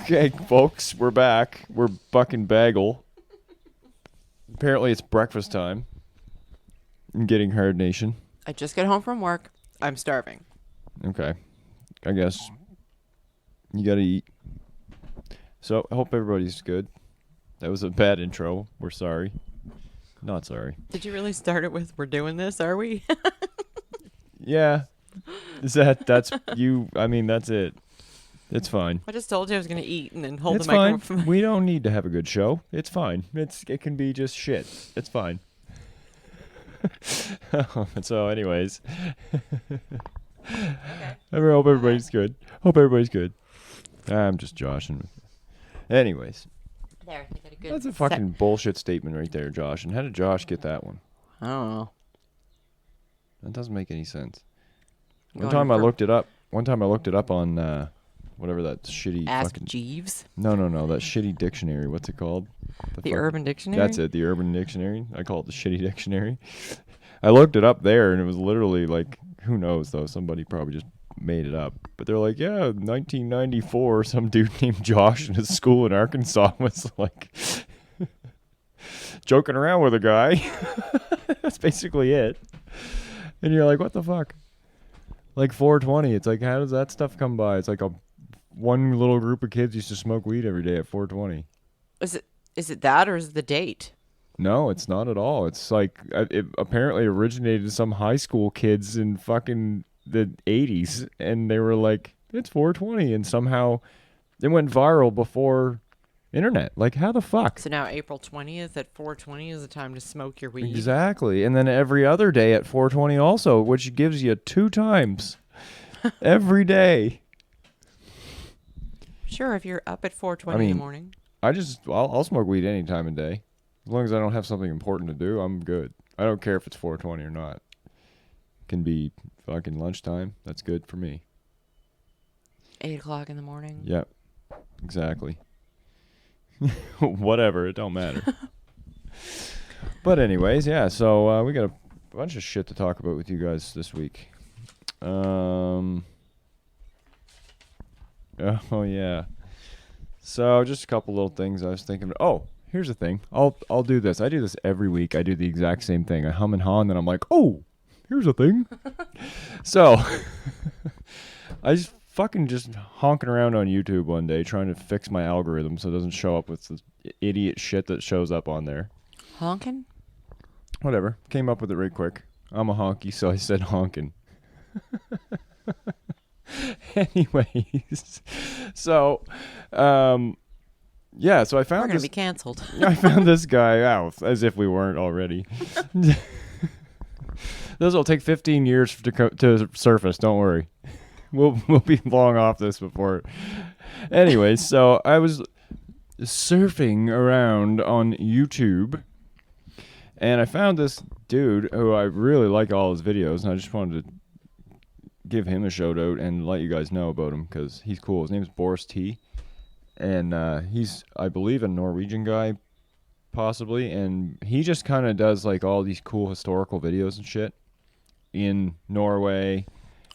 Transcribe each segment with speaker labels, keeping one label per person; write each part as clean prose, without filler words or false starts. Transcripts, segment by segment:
Speaker 1: Okay, folks, we're back. We're bucking bagel. Apparently, it's breakfast time. I'm getting hard, nation.
Speaker 2: I just got home from work. I'm starving.
Speaker 1: Okay, I guess you gotta eat. So I hope everybody's good. That was a bad intro. We're sorry. Not sorry.
Speaker 2: Did you really start it with "We're doing this"? Are we?
Speaker 1: Yeah. That's you? I mean, that's it. It's fine.
Speaker 2: I just told you I was going to eat and then hold
Speaker 1: It's
Speaker 2: the
Speaker 1: fine.
Speaker 2: microphone.
Speaker 1: We don't need to have a good show. It's fine. It can be just shit. It's fine. So, anyways,
Speaker 2: Okay.
Speaker 1: I hope everybody's good. Hope everybody's good. I'm just joshing. Anyways,
Speaker 2: There, I got a good.
Speaker 1: that's a fucking bullshit statement right there, Josh. And how did Josh get that one?
Speaker 2: I don't know.
Speaker 1: That doesn't make any sense. One
Speaker 2: Going
Speaker 1: time I
Speaker 2: for-
Speaker 1: looked it up. On whatever that shitty
Speaker 2: Ask
Speaker 1: fucking.
Speaker 2: Jeeves.
Speaker 1: No, that shitty dictionary. What's it called?
Speaker 2: The Urban Dictionary.
Speaker 1: That's it, the Urban Dictionary. I call it the shitty dictionary. I looked it up there, and it was literally like, who knows, though? Somebody probably just made it up. But they're like, yeah, 1994, some dude named Josh in his school in Arkansas was like joking around with a guy. That's basically it. And you're like, what the fuck? Like 420. It's like, how does that stuff come by? It's like one little group of kids used to smoke weed every day at 420.
Speaker 2: Is it that or is it the date?
Speaker 1: No, it's not at all. It's like it apparently originated some high school kids in fucking the 80s, and they were like, it's 420, and somehow it went viral before internet. Like, how the fuck?
Speaker 2: So now April 20th at 4:20 is the time to smoke your weed.
Speaker 1: Exactly. And then every other day at 420 also, which gives you 2 times every day.
Speaker 2: Sure, if you're up at 4:20
Speaker 1: I mean,
Speaker 2: in the morning.
Speaker 1: I'll smoke weed any time of day. As long as I don't have something important to do, I'm good. I don't care if it's 420 or not. It can be fucking lunchtime. That's good for me.
Speaker 2: 8 o'clock in the morning.
Speaker 1: Yep. Exactly. Whatever. It don't matter. But anyways, yeah. So we got a bunch of shit to talk about with you guys this week. Oh yeah. So just a couple little things I was thinking. Oh, here's the thing. I'll do this. I do this every week. I do the exact same thing. I hum and haw, and then I'm like, oh, here's a thing. So I just fucking just honking around on YouTube one day trying to fix my algorithm so it doesn't show up with this idiot shit that shows up on there.
Speaker 2: Honking?
Speaker 1: Whatever. Came up with it right quick. I'm a honky, so I said honking. Anyways, so yeah, so I
Speaker 2: We're
Speaker 1: found
Speaker 2: going to
Speaker 1: this.
Speaker 2: be canceled.
Speaker 1: I found this guy out, as if we weren't already. This will take 15 years to surface. Don't worry, we'll be long off this before. Anyways, so I was surfing around on YouTube, and I found this dude who I really like all his videos, and I just wanted to give him a shout out and let you guys know about him because he's cool. His name's Boris T. And he's, I believe, a Norwegian guy, possibly. And he just kind of does like all these cool historical videos and shit in Norway,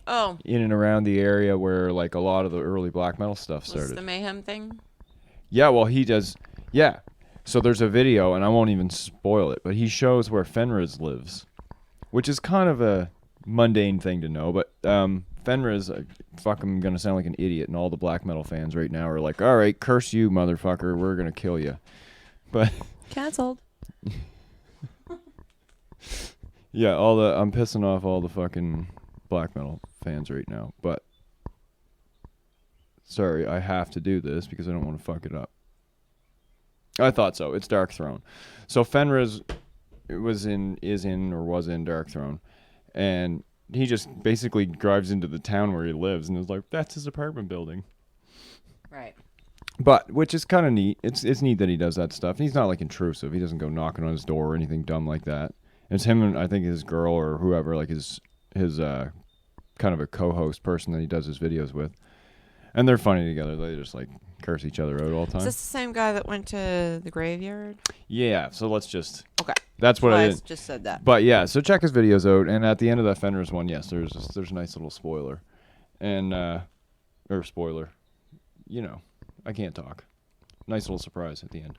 Speaker 2: Oh.
Speaker 1: in and around the area where like a lot of the early black metal stuff
Speaker 2: Was
Speaker 1: started.
Speaker 2: the Mayhem thing?
Speaker 1: Yeah, well, he does. Yeah. So there's a video, and I won't even spoil it, but he shows where Fenriz lives, which is kind of a mundane thing to know, but Fenriz, I'm gonna sound like an idiot, and all the black metal fans right now are like, all right, curse you, motherfucker, we're gonna kill you. But
Speaker 2: Canceled.
Speaker 1: yeah, I'm pissing off all the fucking black metal fans right now, but sorry, I have to do this because I don't want to fuck it up. I thought so. It's Dark Throne. So Fenriz was in Dark Throne, and he just basically drives into the town where he lives and is like, that's his apartment building.
Speaker 2: Right.
Speaker 1: But, which is kind of neat. It's neat that he does that stuff. He's not, like, intrusive. He doesn't go knocking on his door or anything dumb like that. It's him and, I think, his girl or whoever, like, his kind of a co-host person that he does his videos with. And they're funny together. They just, like, curse each other out all the time.
Speaker 2: Is this the same guy that went to the graveyard?
Speaker 1: Yeah, so let's just...
Speaker 2: Okay.
Speaker 1: That's what I did.
Speaker 2: just said that.
Speaker 1: But yeah, so check his videos out, and at the end of that Fenriz one, yes, there's a nice little spoiler, and or spoiler, you know, I can't talk. Nice little surprise at the end.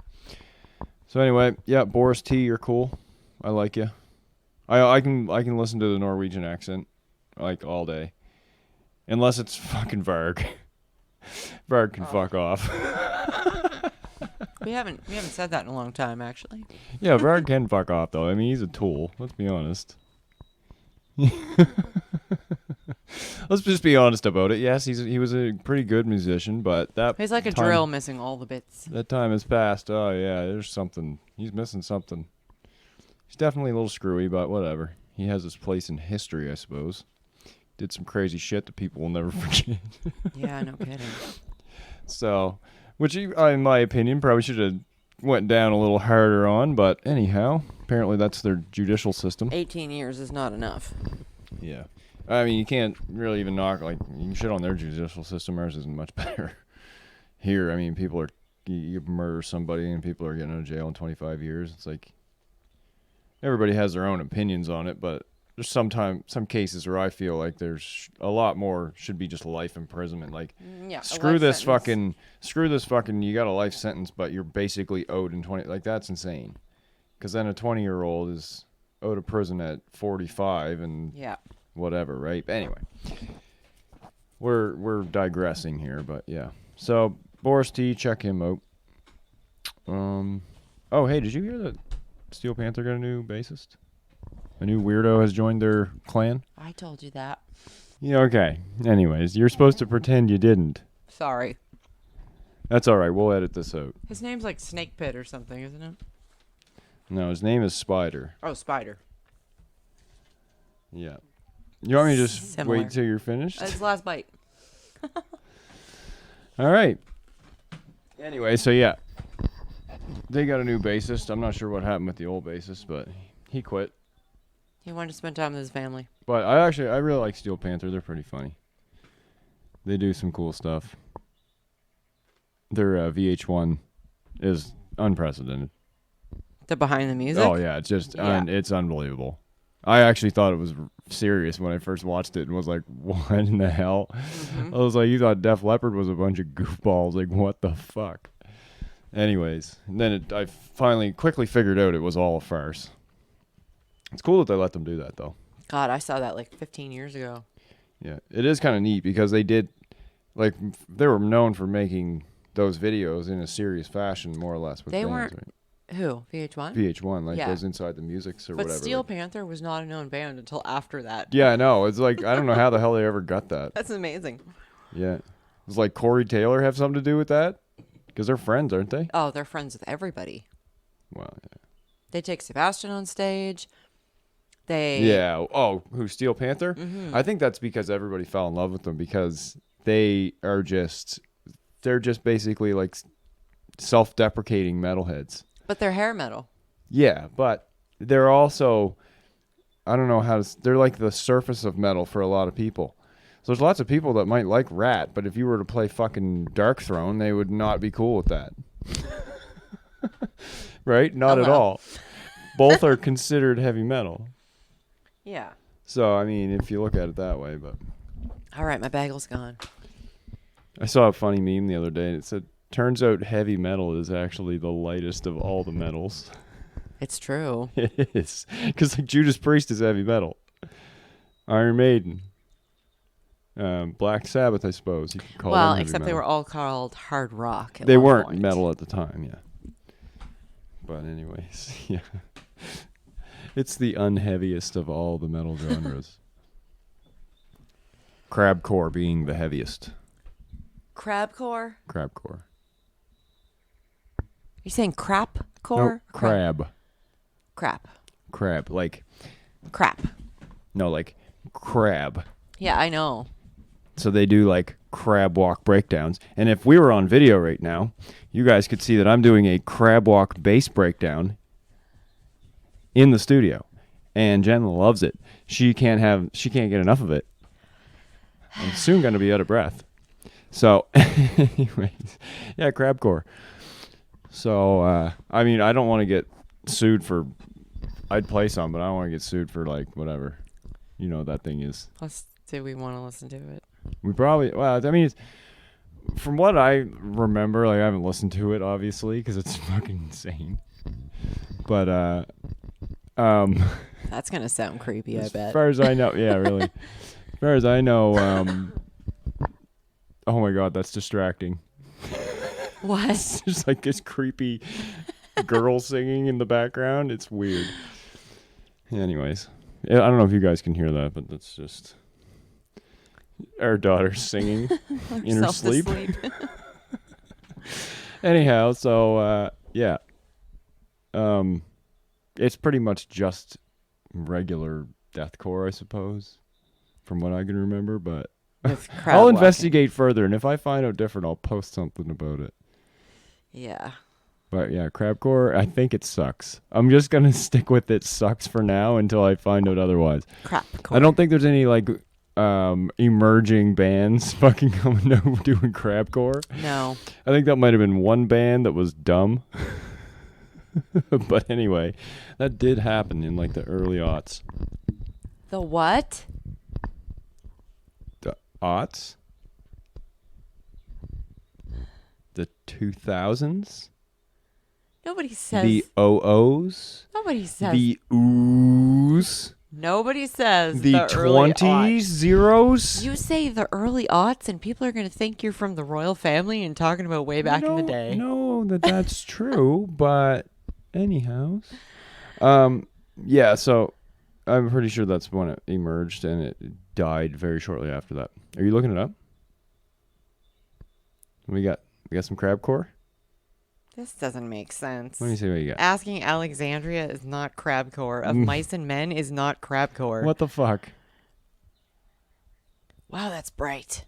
Speaker 1: So anyway, yeah, Boris T, you're cool. I like you. I can listen to the Norwegian accent like all day, unless it's fucking Varg. Varg can fuck off.
Speaker 2: We haven't said that in a long time, actually.
Speaker 1: Yeah, Varg can fuck off though. I mean, he's a tool. Let's be honest. Let's just be honest about it. Yes, he was a pretty good musician, but that
Speaker 2: He's like a
Speaker 1: time,
Speaker 2: drill missing all the bits.
Speaker 1: That time has passed. Oh yeah, there's something. He's missing something. He's definitely a little screwy, but whatever. He has his place in history, I suppose. Did some crazy shit that people will never forget.
Speaker 2: Yeah, no kidding.
Speaker 1: So, which in my opinion probably should have went down a little harder on, but anyhow, apparently that's their judicial system.
Speaker 2: 18 years is not enough.
Speaker 1: Yeah. I mean, you can't really even knock, like, you can shit on their judicial system. Ours isn't much better. Here, I mean, people are, you murder somebody and people are getting out of jail in 25 years. It's like, everybody has their own opinions on it, but there's some cases where I feel like there's a lot more should be just life imprisonment. Like,
Speaker 2: Yeah,
Speaker 1: screw this fucking, you got a life sentence, but you're basically owed in 20, like, that's insane. Because then a 20-year-old is owed a prison at 45 and
Speaker 2: yeah,
Speaker 1: whatever, right? Anyway, we're digressing here, but yeah. So Boris T, check him out. Oh hey, did you hear that Steel Panther got a new bassist? A new weirdo has joined their clan.
Speaker 2: I told you that.
Speaker 1: Yeah, okay. Anyways, you're supposed to pretend you didn't.
Speaker 2: Sorry.
Speaker 1: That's all right. We'll edit this out.
Speaker 2: His name's like Snake Pit or something, isn't it?
Speaker 1: No, his name is Spider.
Speaker 2: Oh, Spider.
Speaker 1: Yeah. You want me to just
Speaker 2: Similar.
Speaker 1: wait till you're finished?
Speaker 2: His last bite.
Speaker 1: All right. Anyway, so yeah. They got a new bassist. I'm not sure what happened with the old bassist, but he quit.
Speaker 2: He wanted to spend time with his family.
Speaker 1: But I really like Steel Panther. They're pretty funny. They do some cool stuff. Their VH1 is unprecedented.
Speaker 2: The behind the music?
Speaker 1: Oh yeah, it's just it's unbelievable. I actually thought it was serious when I first watched it and was like, what in the hell?
Speaker 2: Mm-hmm.
Speaker 1: I was like, you thought Def Leppard was a bunch of goofballs. Like, what the fuck? Anyways, and then I finally quickly figured out it was all a farce. It's cool that they let them do that, though.
Speaker 2: God, I saw that like 15 years ago.
Speaker 1: Yeah, it is kind of neat because they did, like, they were known for making those videos in a serious fashion, more or less. With
Speaker 2: They
Speaker 1: bands,
Speaker 2: weren't.
Speaker 1: right?
Speaker 2: Who? VH1?
Speaker 1: VH1, like
Speaker 2: Yeah.
Speaker 1: those Inside the Musics or
Speaker 2: But
Speaker 1: whatever.
Speaker 2: Steel
Speaker 1: like,
Speaker 2: Panther was not a known band until after that.
Speaker 1: yeah, I know. It's like, I don't know how the hell they ever got that.
Speaker 2: That's amazing.
Speaker 1: Yeah. Does like Corey Taylor have something to do with that? Because they're friends, aren't they?
Speaker 2: Oh, they're friends with everybody.
Speaker 1: Well, yeah.
Speaker 2: They take Sebastian on stage. They.
Speaker 1: Yeah. Oh, who, Steel Panther?
Speaker 2: Mm-hmm.
Speaker 1: I think that's because everybody fell in love with them because they're just basically like self-deprecating metalheads.
Speaker 2: But they're hair metal.
Speaker 1: Yeah, but they're also, I don't know how to, they're like the surface of metal for a lot of people. So there's lots of people that might like Rat, but if you were to play fucking Dark Throne, they would not be cool with that. Right? Not at all. Both are considered heavy metal.
Speaker 2: Yeah.
Speaker 1: So, I mean, if you look at it that way, but
Speaker 2: All right, my bagel's gone.
Speaker 1: I saw a funny meme the other day and it said, turns out heavy metal is actually the lightest of all the metals.
Speaker 2: It's true.
Speaker 1: It is. Because like Judas Priest is heavy metal. Iron Maiden. Black Sabbath, I suppose you could call them
Speaker 2: Well,
Speaker 1: heavy
Speaker 2: except they
Speaker 1: metal.
Speaker 2: were all called hard rock. At
Speaker 1: They
Speaker 2: one
Speaker 1: weren't
Speaker 2: point.
Speaker 1: metal at the time, yeah. But anyways, yeah. It's the unheaviest of all the metal genres. Crabcore being the heaviest.
Speaker 2: Crabcore?
Speaker 1: Crabcore.
Speaker 2: You saying crapcore?
Speaker 1: No, crab.
Speaker 2: Crap.
Speaker 1: Crab. Like,
Speaker 2: Crap.
Speaker 1: no, like crab.
Speaker 2: Yeah, I know.
Speaker 1: So they do like crab walk breakdowns. And if we were on video right now, you guys could see that I'm doing a crab walk bass breakdown in the studio. And Jen loves it. She can't get enough of it. I'm soon going to be out of breath. So anyways, yeah, crabcore. So, I mean, I don't want to get sued for, I'd play some, but I don't want to get sued for like whatever, you know, that thing is.
Speaker 2: Do we want to listen to it?
Speaker 1: We probably, well, I mean, from what I remember, like I haven't listened to it obviously because it's fucking insane. But
Speaker 2: That's gonna sound creepy. I
Speaker 1: as
Speaker 2: bet.
Speaker 1: far as I know, yeah, really. As far as I know, oh my god, that's distracting.
Speaker 2: What?
Speaker 1: It's just like this creepy girl singing in the background. It's weird. Anyways, I don't know if you guys can hear that, but that's just our daughter singing in her sleep. Anyhow, so yeah, it's pretty much just regular deathcore, I suppose, from what I can remember. But I'll investigate further, and if I find out different, I'll post something about it.
Speaker 2: Yeah.
Speaker 1: But yeah, crabcore, I think it sucks. I'm just gonna stick with it sucks for now until I find out otherwise.
Speaker 2: Crapcore.
Speaker 1: I don't think there's any like emerging bands fucking coming out doing crabcore.
Speaker 2: No.
Speaker 1: I think that might have been one band that was dumb. But anyway, that did happen in like the early aughts.
Speaker 2: The what?
Speaker 1: The aughts? The 2000s?
Speaker 2: Nobody says.
Speaker 1: The OOs?
Speaker 2: Nobody says.
Speaker 1: The oohs?
Speaker 2: Nobody says
Speaker 1: the 20s, zeros?
Speaker 2: You say the early aughts, and people are going to think you're from the royal family and talking about way back in the day.
Speaker 1: No, that's true, but anyhow. Yeah, so I'm pretty sure that's when it emerged, and it died very shortly after that. Are you looking it up? We got some crabcore?
Speaker 2: This doesn't make sense.
Speaker 1: Let me see what you got.
Speaker 2: Asking Alexandria is not crabcore. Of Mice and Men is not crabcore.
Speaker 1: What the fuck?
Speaker 2: Wow, that's bright.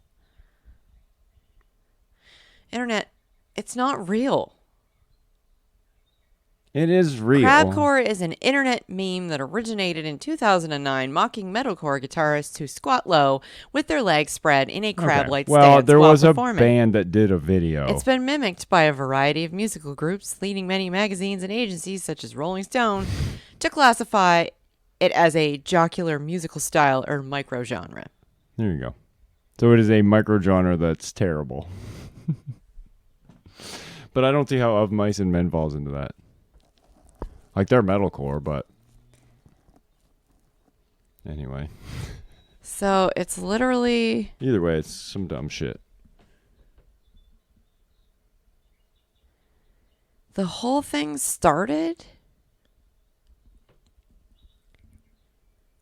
Speaker 2: Internet, it's not real.
Speaker 1: It is real.
Speaker 2: Crabcore is an internet meme that originated in 2009, mocking metalcore guitarists who squat low with their legs spread in a crab-like stance
Speaker 1: Well, there
Speaker 2: while
Speaker 1: was
Speaker 2: performing.
Speaker 1: a band that did a video.
Speaker 2: It's been mimicked by a variety of musical groups, leading many magazines and agencies such as Rolling Stone to classify it as a jocular musical style or microgenre.
Speaker 1: There you go. So it is a microgenre that's terrible. But I don't see how Of Mice and Men falls into that. Like, they're metalcore, but anyway.
Speaker 2: So it's literally...
Speaker 1: Either way, it's some dumb shit.
Speaker 2: The whole thing started...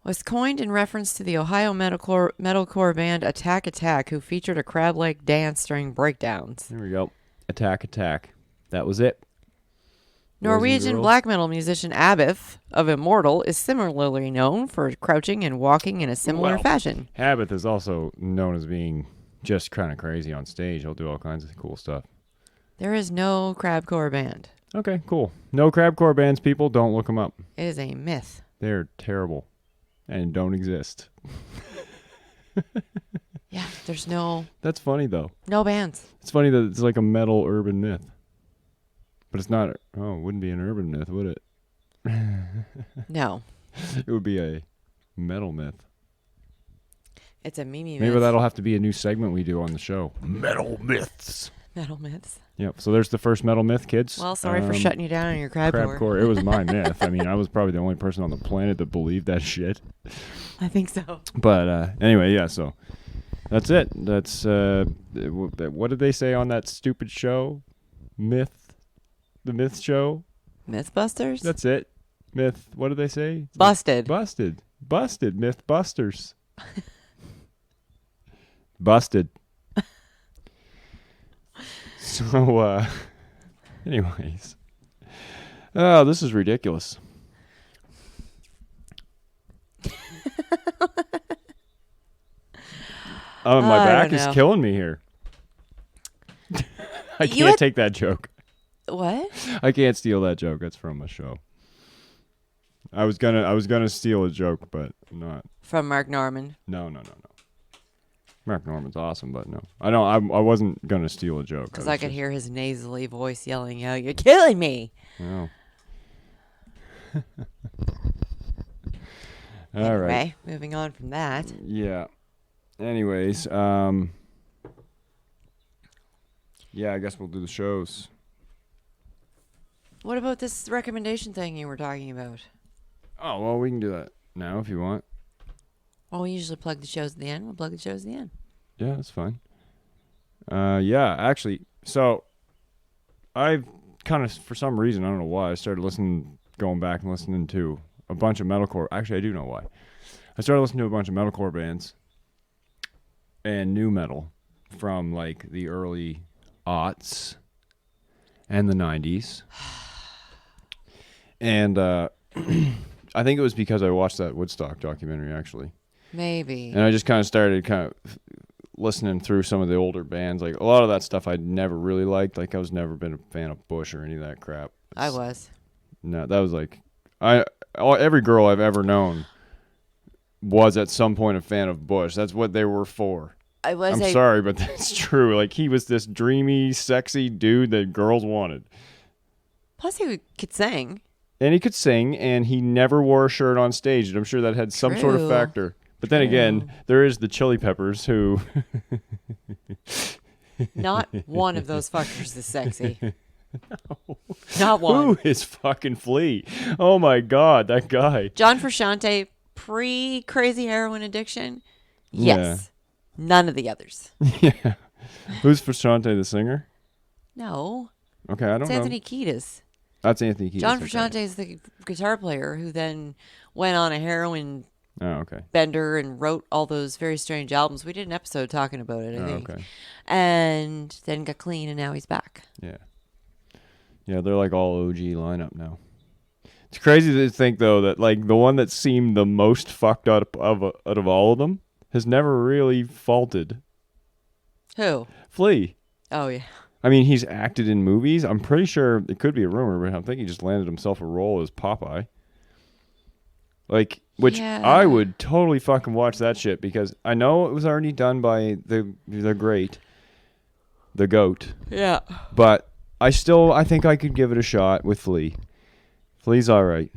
Speaker 2: was coined in reference to the Ohio metalcore band Attack Attack, who featured a crab-like dance during breakdowns.
Speaker 1: There we go. Attack Attack. That was it.
Speaker 2: Norwegian black metal musician Abith of Immortal is similarly known for crouching and walking in a similar fashion.
Speaker 1: Abith is also known as being just kind of crazy on stage. He'll do all kinds of cool stuff.
Speaker 2: There is no crabcore band.
Speaker 1: Okay, cool. No crabcore bands, people. Don't look them up.
Speaker 2: It is a myth.
Speaker 1: They're terrible and don't exist.
Speaker 2: Yeah, there's no...
Speaker 1: That's funny, though.
Speaker 2: No bands.
Speaker 1: It's funny that it's like a metal urban myth. But it's not... Oh, it wouldn't be an urban myth, would it?
Speaker 2: No.
Speaker 1: It would be a metal myth.
Speaker 2: It's a meme myth.
Speaker 1: Maybe that'll have to be a new segment we do on the show. Metal myths.
Speaker 2: Metal myths.
Speaker 1: Yep. So there's the first metal myth, kids.
Speaker 2: Well, sorry for shutting you down on your crabcore.
Speaker 1: Crabcore. It was my myth. I mean, I was probably the only person on the planet that believed that shit.
Speaker 2: I think so.
Speaker 1: But anyway, yeah, so that's it. That's what did they say on that stupid show? The Myth Show?
Speaker 2: Mythbusters?
Speaker 1: That's it. Myth. What did they say?
Speaker 2: Busted.
Speaker 1: Busted. Mythbusters. Busted. So, anyways. Oh, this is ridiculous. My back is killing me here. I can't take that joke.
Speaker 2: What?
Speaker 1: I can't steal that joke. That's from a show. I was gonna steal a joke, but I'm not.
Speaker 2: From Mark Norman.
Speaker 1: No. Mark Norman's awesome, but no. I wasn't gonna steal a joke.
Speaker 2: Because I could hear his nasally voice yelling out, "You're killing me!"
Speaker 1: Oh. All
Speaker 2: anyway,
Speaker 1: right.
Speaker 2: Moving on from that.
Speaker 1: Yeah. Anyways, Yeah, I guess we'll do the shows.
Speaker 2: What about this recommendation thing you were talking about?
Speaker 1: Oh, well, we can do that now if you want.
Speaker 2: Well, we usually plug the shows at the end. We'll plug the shows at the end.
Speaker 1: Yeah, that's fine. Yeah, actually, so I've kind of, for some reason, I don't know why, I started going back and listening to a bunch of metalcore. Actually, I do know why. I started listening to a bunch of metalcore bands and new metal from like the early aughts and the 90s. And I think it was because I watched that Woodstock documentary, actually.
Speaker 2: Maybe.
Speaker 1: And I just kind of started listening through some of the older bands. Like, a lot of that stuff I'd never really liked. Like, I was never been a fan of Bush or any of that crap.
Speaker 2: I was.
Speaker 1: No, that was like... every girl I've ever known was at some point a fan of Bush. That's what they were for. I'm sorry, but that's true. Like, he was this dreamy, sexy dude that girls wanted.
Speaker 2: Plus, he could sing.
Speaker 1: And he could sing, and he never wore a shirt on stage. And I'm sure that had some sort of factor. But then again, there is the Chili Peppers who...
Speaker 2: Not one of those fuckers is sexy.
Speaker 1: No.
Speaker 2: Not one.
Speaker 1: Who is fucking Flea? Oh my God, that guy.
Speaker 2: John Frusciante, pre-crazy heroin addiction? Yes.
Speaker 1: Yeah.
Speaker 2: None of the others.
Speaker 1: Yeah. Who's Frusciante, the singer?
Speaker 2: No.
Speaker 1: Okay, I don't
Speaker 2: It's
Speaker 1: know.
Speaker 2: Anthony Kiedis.
Speaker 1: That's Anthony Kiedis.
Speaker 2: John
Speaker 1: okay.
Speaker 2: Frusciante is the guitar player who then went on a heroin
Speaker 1: Oh, okay.
Speaker 2: bender and wrote all those very strange albums. We did an episode talking about it, I think.
Speaker 1: Okay.
Speaker 2: And then got clean, and now he's back.
Speaker 1: Yeah. Yeah, they're like all OG lineup now. It's crazy to think, though, that like the one that seemed the most fucked up out of all of them has never really faulted.
Speaker 2: Who?
Speaker 1: Flea.
Speaker 2: Oh, yeah.
Speaker 1: I mean, he's acted in movies. I'm pretty sure it could be a rumor, but I think he just landed himself a role as Popeye. Like, which I would totally fucking watch that shit because I know it was already done by the great, the GOAT.
Speaker 2: Yeah.
Speaker 1: But I think I could give it a shot with Flea. Flea's all right.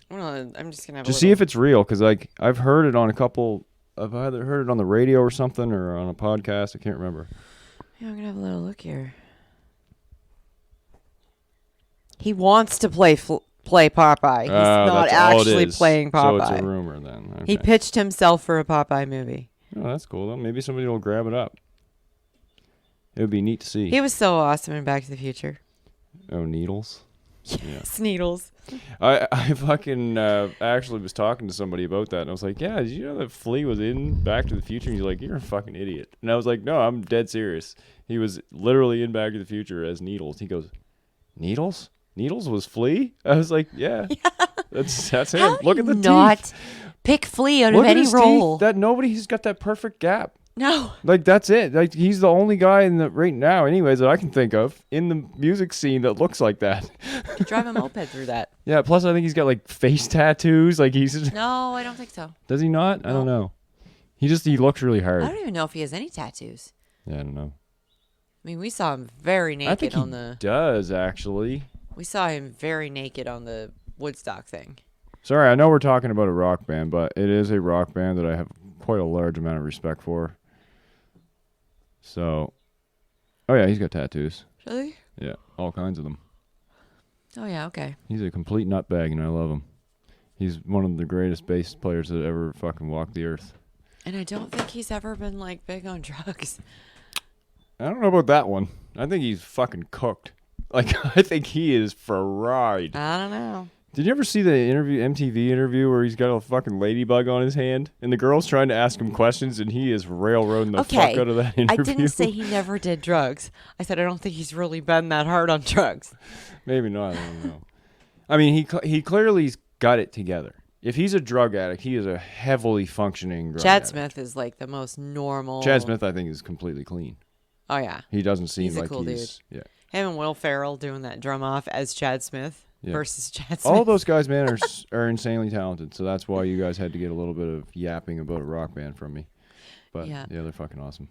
Speaker 2: Well, I'm just gonna have
Speaker 1: Just see if it's real, because like I've heard it on I've either heard it on the radio or something, or on a podcast. I can't remember.
Speaker 2: Yeah, I'm gonna have a little look here. He wants to play Popeye. He's not actually playing Popeye.
Speaker 1: So it's a rumor then. Okay.
Speaker 2: He pitched himself for a Popeye movie.
Speaker 1: Oh, that's cool. Though. Maybe somebody will grab it up. It would be neat to see.
Speaker 2: He was so awesome in Back to the Future.
Speaker 1: Oh, Needles.
Speaker 2: Yes, Needles.
Speaker 1: I fucking actually was talking to somebody about that, and I was like, yeah, did you know that Flea was in Back to the Future? And he's like, you're a fucking idiot. And I was like, no, I'm dead serious. He was literally in Back to the Future as Needles. He goes, Needles? Needles was Flea? I was like, yeah. That's him.
Speaker 2: How
Speaker 1: Look at the
Speaker 2: not
Speaker 1: teeth.
Speaker 2: Pick Flea out
Speaker 1: Look
Speaker 2: of
Speaker 1: at
Speaker 2: any
Speaker 1: his
Speaker 2: role.
Speaker 1: Teeth. Nobody's got that perfect gap.
Speaker 2: No.
Speaker 1: Like, that's it. Like, he's the only guy right now, anyways, that I can think of in the music scene that looks like that.
Speaker 2: Could drive a moped through that.
Speaker 1: Yeah, plus I think he's got, like, face tattoos. Like, he's...
Speaker 2: No, I don't think so.
Speaker 1: Does he not?
Speaker 2: No.
Speaker 1: I don't know. He looks really hard.
Speaker 2: I don't even know if he has any tattoos.
Speaker 1: Yeah, I don't know.
Speaker 2: I mean, we saw him very naked
Speaker 1: I think he does, actually.
Speaker 2: We saw him very naked on the Woodstock thing.
Speaker 1: Sorry, I know we're talking about a rock band, but it is a rock band that I have quite a large amount of respect for. So, oh yeah, he's got tattoos.
Speaker 2: Really?
Speaker 1: Yeah, all kinds of them.
Speaker 2: Oh yeah, okay.
Speaker 1: He's a complete nutbag, and I love him. He's one of the greatest bass players that ever fucking walked the earth.
Speaker 2: And I don't think he's ever been like big on drugs.
Speaker 1: I don't know about that one. I think he's fucking cooked. Like, I think he is fried.
Speaker 2: I don't know.
Speaker 1: Did you ever see the MTV interview where he's got a fucking ladybug on his hand? And the girl's trying to ask him questions, and he is railroading the fuck out of that interview.
Speaker 2: I didn't say he never did drugs. I said I don't think he's really been that hard on drugs.
Speaker 1: Maybe not. I don't know. I mean, he clearly's got it together. If he's a drug addict, he is a heavily functioning drug
Speaker 2: Chad
Speaker 1: addict.
Speaker 2: Smith is like the most normal.
Speaker 1: Chad Smith, I think, is completely clean.
Speaker 2: Oh, yeah.
Speaker 1: He doesn't seem
Speaker 2: He's a
Speaker 1: like
Speaker 2: cool
Speaker 1: he's...
Speaker 2: dude.
Speaker 1: Yeah.
Speaker 2: Him and Will Ferrell doing that drum off as Chad Smith versus Chad Smith.
Speaker 1: All those guys, man, are insanely talented. So that's why you guys had to get a little bit of yapping about a rock band from me. But yeah, they're fucking awesome.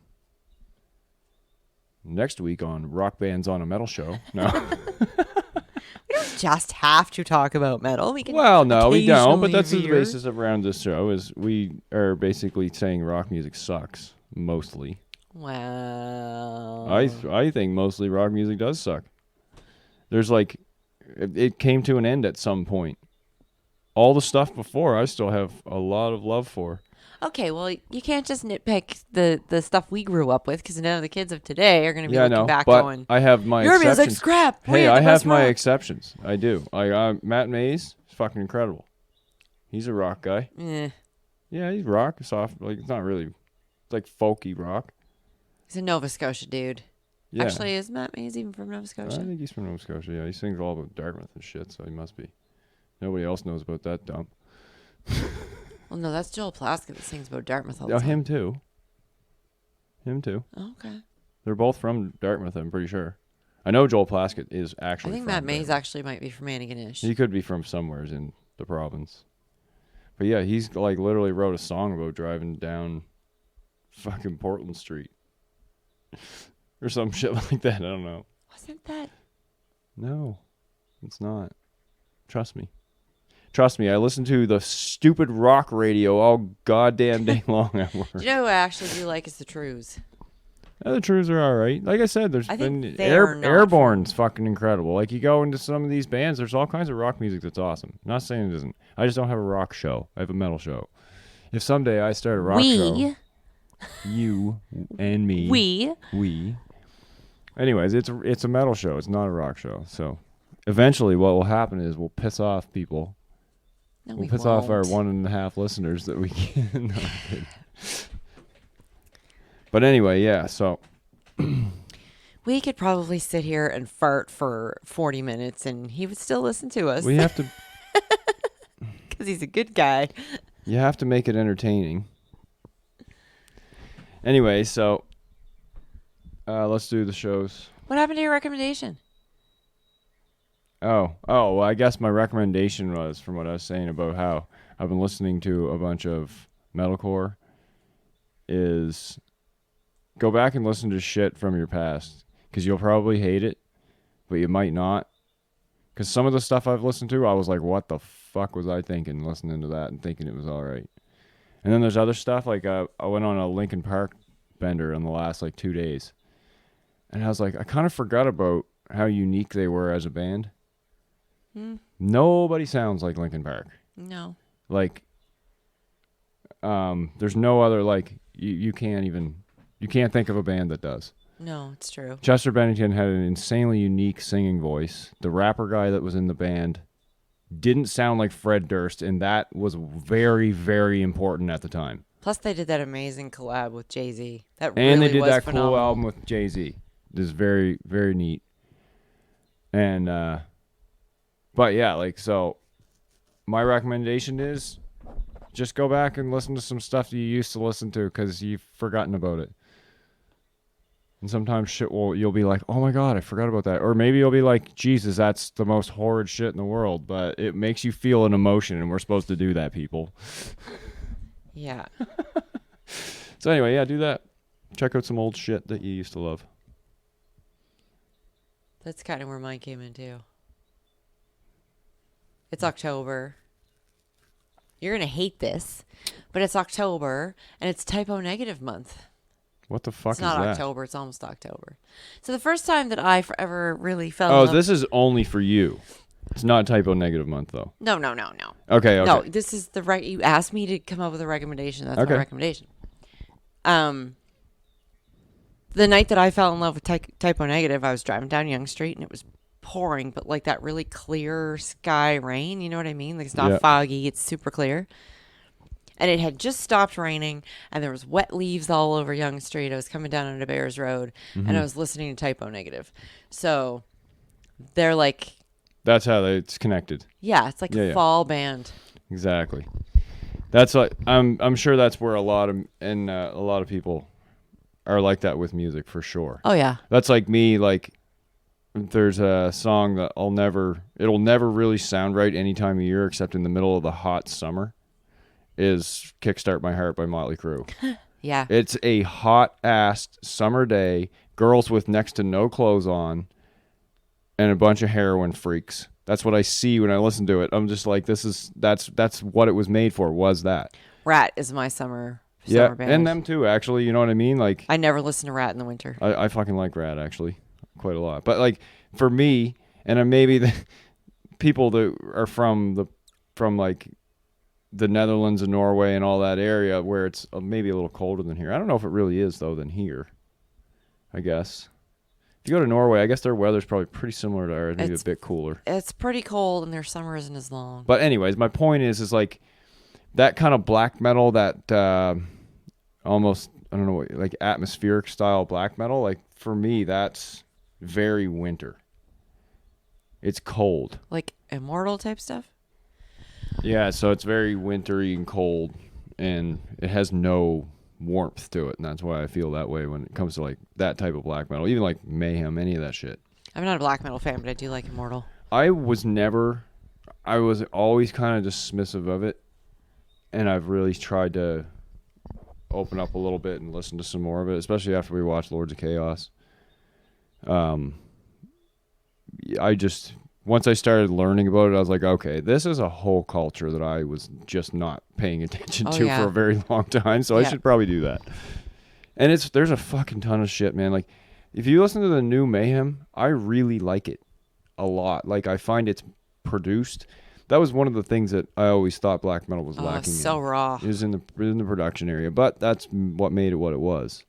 Speaker 1: Next week on Rock Bands on a Metal Show. No.
Speaker 2: We don't just have to talk about metal. We can
Speaker 1: Well, no, we don't. But
Speaker 2: occasionally
Speaker 1: that's the
Speaker 2: veer.
Speaker 1: basis around this show is we are basically saying rock music sucks, mostly.
Speaker 2: Well,
Speaker 1: I think mostly rock music does suck. There's like, it came to an end at some point. All the stuff before, I still have a lot of love for.
Speaker 2: okay, well, you can't just nitpick the stuff we grew up with, because none of the kids of today are going to be
Speaker 1: Yeah, I
Speaker 2: looking
Speaker 1: know,
Speaker 2: back
Speaker 1: but
Speaker 2: going,
Speaker 1: I have my
Speaker 2: your
Speaker 1: exceptions.
Speaker 2: music's crap. We
Speaker 1: Hey,
Speaker 2: had the
Speaker 1: I have
Speaker 2: best
Speaker 1: my
Speaker 2: rock."
Speaker 1: exceptions. I do. Matt Mays is fucking incredible. He's a rock guy.
Speaker 2: Eh,
Speaker 1: Yeah, he's rock, soft. Like, it's not really, it's like folky rock.
Speaker 2: he's a Nova Scotia dude.
Speaker 1: Yeah.
Speaker 2: Actually, is Matt Mays even from Nova
Speaker 1: I
Speaker 2: Scotia?
Speaker 1: think he's from Nova Scotia. Yeah, he sings all about Dartmouth and shit, so he must be. Nobody else knows about that dump.
Speaker 2: Well, no, that's Joel Plaskett that sings about Dartmouth all the
Speaker 1: Oh,
Speaker 2: time.
Speaker 1: him too. Him too.
Speaker 2: Oh, okay.
Speaker 1: They're both from Dartmouth, I'm pretty sure. I know Joel Plaskett is
Speaker 2: I
Speaker 1: actually
Speaker 2: think
Speaker 1: from
Speaker 2: Matt Mays
Speaker 1: Dartmouth.
Speaker 2: actually might be from Antigonish.
Speaker 1: He could be from somewheres in the province. But yeah, he's like literally wrote a song about driving down fucking Portland Street. Or some shit like that. I don't know.
Speaker 2: Wasn't that?
Speaker 1: No, it's not. Trust me. Trust me, I listen to the stupid rock radio all goddamn day long at work.
Speaker 2: Do you know who I actually do like is the Trues?
Speaker 1: Yeah, the Trues are all right. Like I said, there's
Speaker 2: I
Speaker 1: been
Speaker 2: think they are not
Speaker 1: Airborne's fucking incredible. Like you go into some of these bands, there's all kinds of rock music that's awesome. Not saying it isn't. I just don't have a rock show. I have a metal show. If someday I start a rock show, you and me, we. Anyways, it's a metal show. It's not a rock show. So eventually, what will happen is we'll piss off people.
Speaker 2: No,
Speaker 1: We'll
Speaker 2: we
Speaker 1: piss off our
Speaker 2: won't.
Speaker 1: 1.5 listeners that we can. No, I'm kidding. But anyway, yeah. So
Speaker 2: We could probably sit here and fart for 40 minutes and he would still listen to us.
Speaker 1: we have to.
Speaker 2: Because he's a good guy.
Speaker 1: You have to make it entertaining. Anyway, so let's do the shows.
Speaker 2: What happened to your recommendation?
Speaker 1: Oh, well, I guess my recommendation was from what I was saying about how I've been listening to a bunch of metalcore is go back and listen to shit from your past because you'll probably hate it, but you might not. Because some of the stuff I've listened to, I was like, what the fuck was I thinking listening to that and thinking it was all right. And then there's other stuff, like I went on a Linkin Park bender in the last like 2 days. And I was like, I kind of forgot about how unique they were as a band. Nobody sounds like Linkin Park.
Speaker 2: No.
Speaker 1: Like, there's no other, like, you can't think of a band that does.
Speaker 2: No, it's true.
Speaker 1: Chester Bennington had an insanely unique singing voice. The rapper guy that was in the band didn't sound like Fred Durst, and that was very, very important at the time.
Speaker 2: Plus, they did that amazing collab with Jay-Z. That
Speaker 1: And
Speaker 2: really
Speaker 1: they did
Speaker 2: was
Speaker 1: that
Speaker 2: phenomenal.
Speaker 1: cool album with Jay-Z. It is very, very neat. And, but yeah, like, so my recommendation is just go back and listen to some stuff you used to listen to because you've forgotten about it. And sometimes you'll be like, oh my God, I forgot about that. Or maybe you'll be like, Jesus, that's the most horrid shit in the world. But it makes you feel an emotion, and we're supposed to do that, people.
Speaker 2: Yeah.
Speaker 1: So anyway, yeah, do that. Check out some old shit that you used to love.
Speaker 2: That's kind of where mine came in, too. It's October. You're going to hate this, but it's October, and it's typo negative month.
Speaker 1: What the fuck
Speaker 2: It's
Speaker 1: is
Speaker 2: not
Speaker 1: that?
Speaker 2: October. It's almost October. So the first time that I ever really fell
Speaker 1: Oh,
Speaker 2: in love...
Speaker 1: this is only for you. It's not typo negative month, though.
Speaker 2: No.
Speaker 1: Okay.
Speaker 2: No, this is the right... You asked me to come up with a recommendation. That's
Speaker 1: Okay.
Speaker 2: my recommendation. The night that I fell in love with typo negative, I was driving down Yonge Street, and it was pouring, but like that really clear sky rain. You know what I mean? Like it's not
Speaker 1: Yeah.
Speaker 2: foggy. It's super clear. And it had just stopped raining, and there was wet leaves all over Yonge Street. I was coming down onto Bears Road, and I was listening to typo negative. So they're like...
Speaker 1: That's how it's connected.
Speaker 2: Yeah, it's like a fall band.
Speaker 1: Exactly. That's like I'm sure that's where a lot of people are like that with music for sure.
Speaker 2: Oh yeah.
Speaker 1: That's like me. Like there's a song that it'll never really sound right any time of year except in the middle of the hot summer. Is "Kickstart My Heart" by Motley Crue.
Speaker 2: Yeah.
Speaker 1: It's a hot ass summer day. Girls with next to no clothes on, and a bunch of heroin freaks. That's what I see when I listen to it. I'm just like, that's what it was made for. Was that?
Speaker 2: Rat is my summer summer band.
Speaker 1: and them too, actually. You know what I mean? Like,
Speaker 2: I never listen to Rat in the winter.
Speaker 1: I fucking like Rat, actually, quite a lot. But, like, for me, and maybe the people that are from like, the Netherlands and Norway and all that area where it's maybe a little colder than here. I don't know if it really is, though, than here, I guess. If you go to Norway, I guess their weather's probably pretty similar to ours, maybe a bit cooler.
Speaker 2: It's pretty cold, and their summer isn't as long.
Speaker 1: But anyways, my point is like that kind of black metal, that almost, I don't know, like atmospheric style black metal, like for me, that's very winter. It's cold.
Speaker 2: Like Immortal type stuff?
Speaker 1: Yeah, so it's very wintry and cold, and it has no warmth to it, and that's why I feel that way when it comes to like that type of black metal, even like Mayhem, any of that shit.
Speaker 2: I'm not a black metal fan, but I do like Immortal.
Speaker 1: I was always kind of dismissive of it, and I've really tried to open up a little bit and listen to some more of it, especially after we watched Lords of Chaos. Once I started learning about it, I was like, okay, this is a whole culture that I was just not paying attention to for a very long time, so I should probably do that. And there's a fucking ton of shit, man. Like, if you listen to the new Mayhem, I really like it a lot. Like, I find it's produced. That was one of the things that I always thought black metal was lacking.
Speaker 2: So raw.
Speaker 1: It was in the production area, but that's what made it what it was.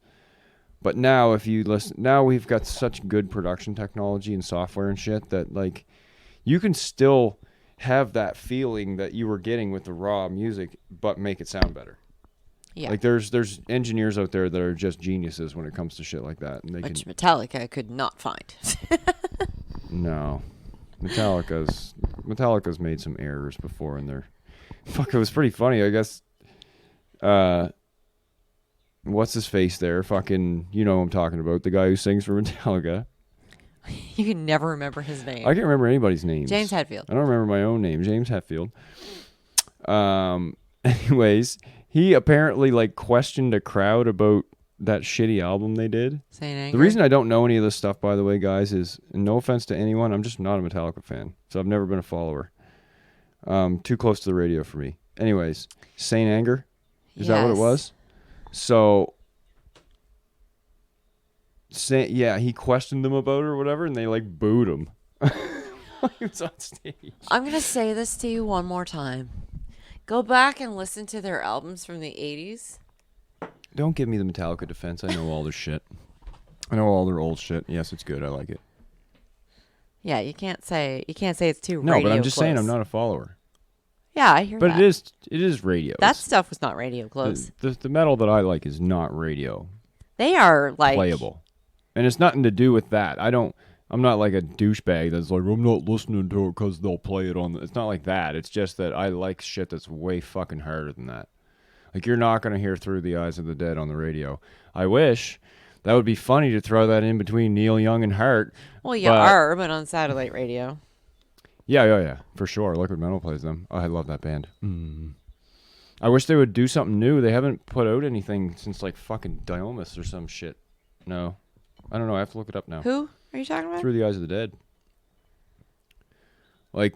Speaker 1: But now, if you listen, now we've got such good production technology and software and shit that, like, you can still have that feeling that you were getting with the raw music, but make it sound better.
Speaker 2: Yeah.
Speaker 1: Like, there's engineers out there that are just geniuses when it comes to shit like that. And
Speaker 2: Which Metallica could not find.
Speaker 1: No. Metallica's made some errors before in their... Fuck, it was pretty funny, I guess. What's his face there? Fucking, you know who I'm talking about. The guy who sings for Metallica.
Speaker 2: You can never remember his name.
Speaker 1: I can't remember anybody's names.
Speaker 2: James Hetfield.
Speaker 1: I don't remember my own name. James Hetfield. Anyways, he apparently, like, questioned a crowd about that shitty album they did.
Speaker 2: Saint Anger.
Speaker 1: The reason I don't know any of this stuff, by the way, guys, is, no offense to anyone, I'm just not a Metallica fan. So I've never been a follower. Too close to the radio for me. Anyways, Saint Anger? Is that what it was? So, he questioned them about it or whatever, and they, like, booed him. He was on stage.
Speaker 2: I'm going to say this to you one more time. Go back and listen to their albums from the 80s.
Speaker 1: Don't give me the Metallica defense. I know all their shit. I know all their old shit. Yes, it's good. I like it.
Speaker 2: Yeah, you can't say it's too
Speaker 1: No,
Speaker 2: radio
Speaker 1: but I'm just
Speaker 2: close.
Speaker 1: saying I'm not a follower.
Speaker 2: Yeah, I hear that.
Speaker 1: But it is radio.
Speaker 2: That stuff was not radio close.
Speaker 1: The metal that I like is not radio
Speaker 2: They are like
Speaker 1: playable. And it's nothing to do with that. I'm not like a douchebag that's like, I'm not listening to it because they'll play it on. It's not like that. It's just that I like shit that's way fucking harder than that. Like, you're not going to hear Through the Eyes of the Dead on the radio. I wish. That would be funny to throw that in between Neil Young and Heart.
Speaker 2: Well, you are, but on satellite radio.
Speaker 1: Yeah, for sure. Liquid Metal plays them. Oh, I love that band. I wish they would do something new. They haven't put out anything since, like, fucking Diomus or some shit. No. I don't know. I have to look it up now.
Speaker 2: Who are you talking about?
Speaker 1: Through the Eyes of the Dead. Like,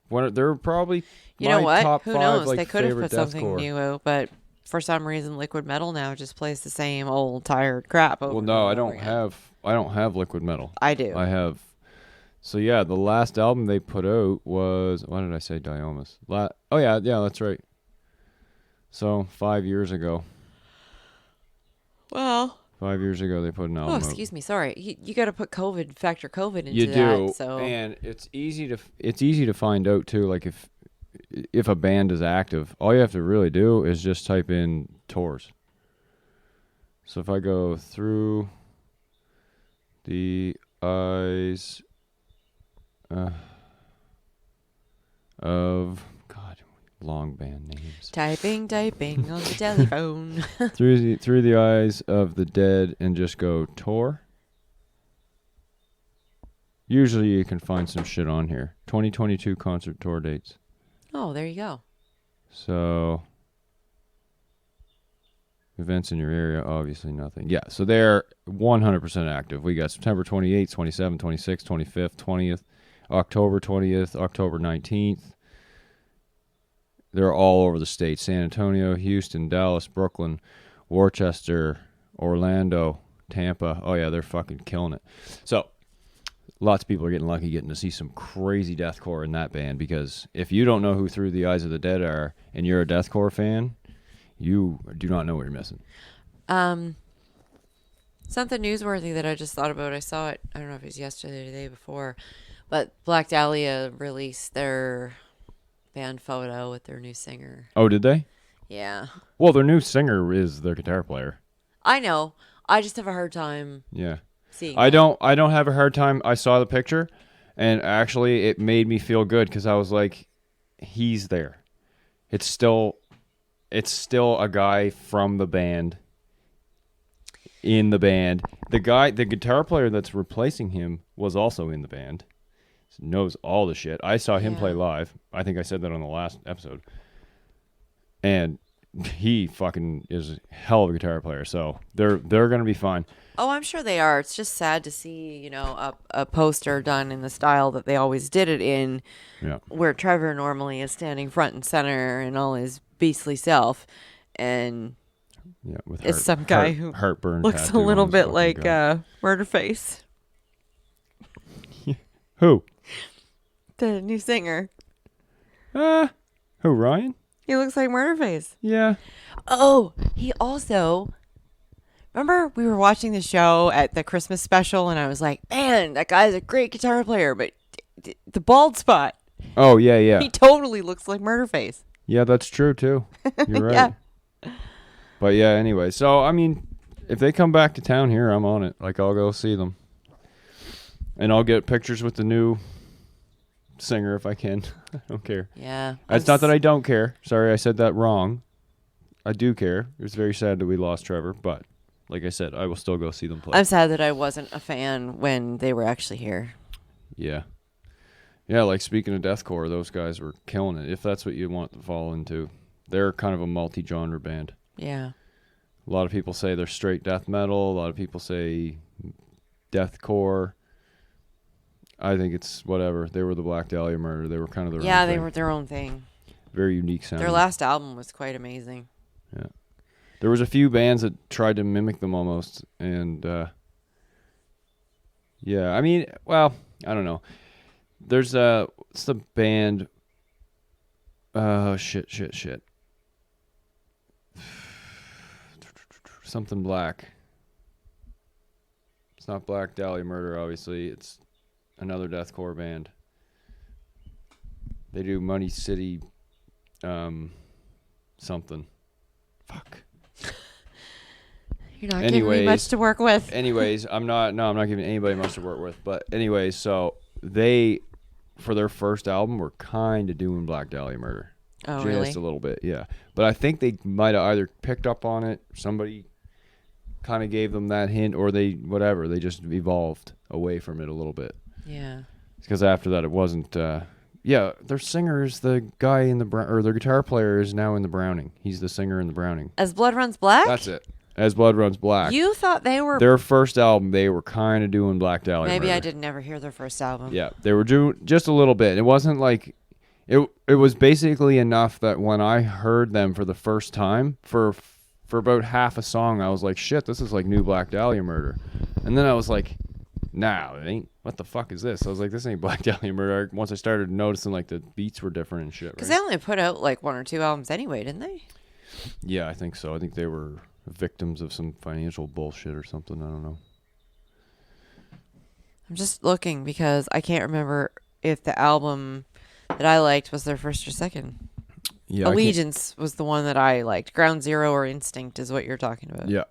Speaker 1: they're probably
Speaker 2: you know what?
Speaker 1: top
Speaker 2: Who
Speaker 1: 5,
Speaker 2: knows?
Speaker 1: like,
Speaker 2: they could have put something
Speaker 1: deathcore.
Speaker 2: new out, but for some reason, Liquid Metal now just plays the same old tired crap. Over
Speaker 1: Well, no, I
Speaker 2: and over
Speaker 1: don't
Speaker 2: again.
Speaker 1: have Liquid Metal.
Speaker 2: I do.
Speaker 1: I have. So yeah, the last album they put out was, what did I say? Diomus. Oh yeah, that's right. So 5 years ago.
Speaker 2: Well.
Speaker 1: 5 years ago they put an album out.
Speaker 2: Excuse me. Sorry, you got to put factor COVID into
Speaker 1: You
Speaker 2: that.
Speaker 1: do,
Speaker 2: So.
Speaker 1: and it's easy to find out too. Like, if a band is active, all you have to really do is just type in tours. So if I go Through the Eyes of, God, long band names.
Speaker 2: Typing on the telephone.
Speaker 1: through the Eyes of the Dead, and just go tour. Usually you can find some shit on here. 2022 concert tour dates.
Speaker 2: Oh, there you go.
Speaker 1: So, events in your area, obviously nothing. Yeah, so they're 100% active. We got September 28th, 27th, 26th, 25th, 20th, October 20th, October 19th. they're all over the state. San Antonio, Houston, Dallas, Brooklyn, Worcester, Orlando, Tampa. Oh, yeah, they're fucking killing it. So lots of people are getting lucky getting to see some crazy deathcore in that band, because if you don't know who Through the Eyes of the Dead are and you're a deathcore fan, you do not know what you're missing.
Speaker 2: Something newsworthy that I just thought about. I saw it, I don't know if it was yesterday or the day before, but Black Dahlia released their band photo with their new singer.
Speaker 1: Oh, did they?
Speaker 2: Yeah.
Speaker 1: Well, their new singer is their guitar player.
Speaker 2: I know. I just have a hard time seeing
Speaker 1: I
Speaker 2: that.
Speaker 1: don't have a hard time. I saw the picture, and actually it made me feel good, because I was like, he's there. It's still a guy from the band in the band. The guitar player that's replacing him was also in the band. Knows all the shit. I saw him play live. I think I said that on the last episode. And he fucking is a hell of a guitar player. So they're going to be fine.
Speaker 2: Oh, I'm sure they are. It's just sad to see, a poster done in the style that they always did it in, where Trevor normally is standing front and center in all his beastly self. And
Speaker 1: with
Speaker 2: it's some guy who
Speaker 1: heartburn
Speaker 2: looks a little bit like Murderface.
Speaker 1: Who?
Speaker 2: The new singer.
Speaker 1: Who, Ryan?
Speaker 2: He looks like Murderface.
Speaker 1: Yeah.
Speaker 2: Oh, he also... Remember we were watching the show at the Christmas special, and I was like, man, that guy's a great guitar player, but the bald spot.
Speaker 1: Oh, yeah.
Speaker 2: He totally looks like Murderface.
Speaker 1: Yeah, that's true, too. You're right.
Speaker 2: Yeah.
Speaker 1: But yeah, anyway. So, I mean, if they come back to town here, I'm on it. Like, I'll go see them. And I'll get pictures with the new singer if I can. I don't care.
Speaker 2: Yeah.
Speaker 1: It's not that I don't care. Sorry, I said that wrong. I do care. It was very sad that we lost Trevor, but like I said, I will still go see them play.
Speaker 2: I'm sad that I wasn't a fan when they were actually here.
Speaker 1: Yeah. Yeah, like speaking of deathcore, those guys were killing it, if that's what you want to fall into. They're kind of a multi-genre band.
Speaker 2: Yeah.
Speaker 1: A lot of people say they're straight death metal. A lot of people say deathcore. I think it's whatever. They were the Black Dahlia Murder. They were kind of their own thing.
Speaker 2: They were their own thing.
Speaker 1: Very unique sound.
Speaker 2: Their last album was quite amazing.
Speaker 1: Yeah. There was a few bands that tried to mimic them almost, and yeah, I mean, well, I don't know. There's what's the band? Shit. Something Black. It's not Black Dahlia Murder, obviously. It's another deathcore band. They do Money City, something. Fuck.
Speaker 2: You're not giving me much to work with.
Speaker 1: I'm not giving anybody much to work with. But anyways, so they, for their first album, were kind of doing Black Dahlia Murder.
Speaker 2: Oh,
Speaker 1: just
Speaker 2: really?
Speaker 1: a little bit, yeah. But I think they might have either picked up on it, somebody kind of gave them that hint, or they just evolved away from it a little bit.
Speaker 2: Yeah.
Speaker 1: Because after that, it wasn't. Their singer is the guy in the or their guitar player is now in the Browning. He's the singer in the Browning.
Speaker 2: As Blood Runs Black?
Speaker 1: That's it. As Blood Runs Black.
Speaker 2: You thought they were...
Speaker 1: Their first album, they were kind of doing Black Dahlia
Speaker 2: Maybe
Speaker 1: Murder.
Speaker 2: I didn't ever hear their first album.
Speaker 1: Yeah, they were doing just a little bit. It wasn't like... It was basically enough that when I heard them for the first time, for about half a song, I was like, shit, this is like new Black Dahlia Murder. And then I was like, nah, it ain't. What the fuck is this? I was like, this ain't Black Dahlia Murder. Once I started noticing like the beats were different and shit.
Speaker 2: Because they only put out like 1 or 2 albums anyway, didn't they?
Speaker 1: Yeah, I think so. I think they were victims of some financial bullshit or something. I don't know.
Speaker 2: I'm just looking because I can't remember if the album that I liked was their first or second.
Speaker 1: Yeah,
Speaker 2: Allegiance was the one that I liked. Ground Zero or Instinct is what you're talking about.
Speaker 1: Yeah.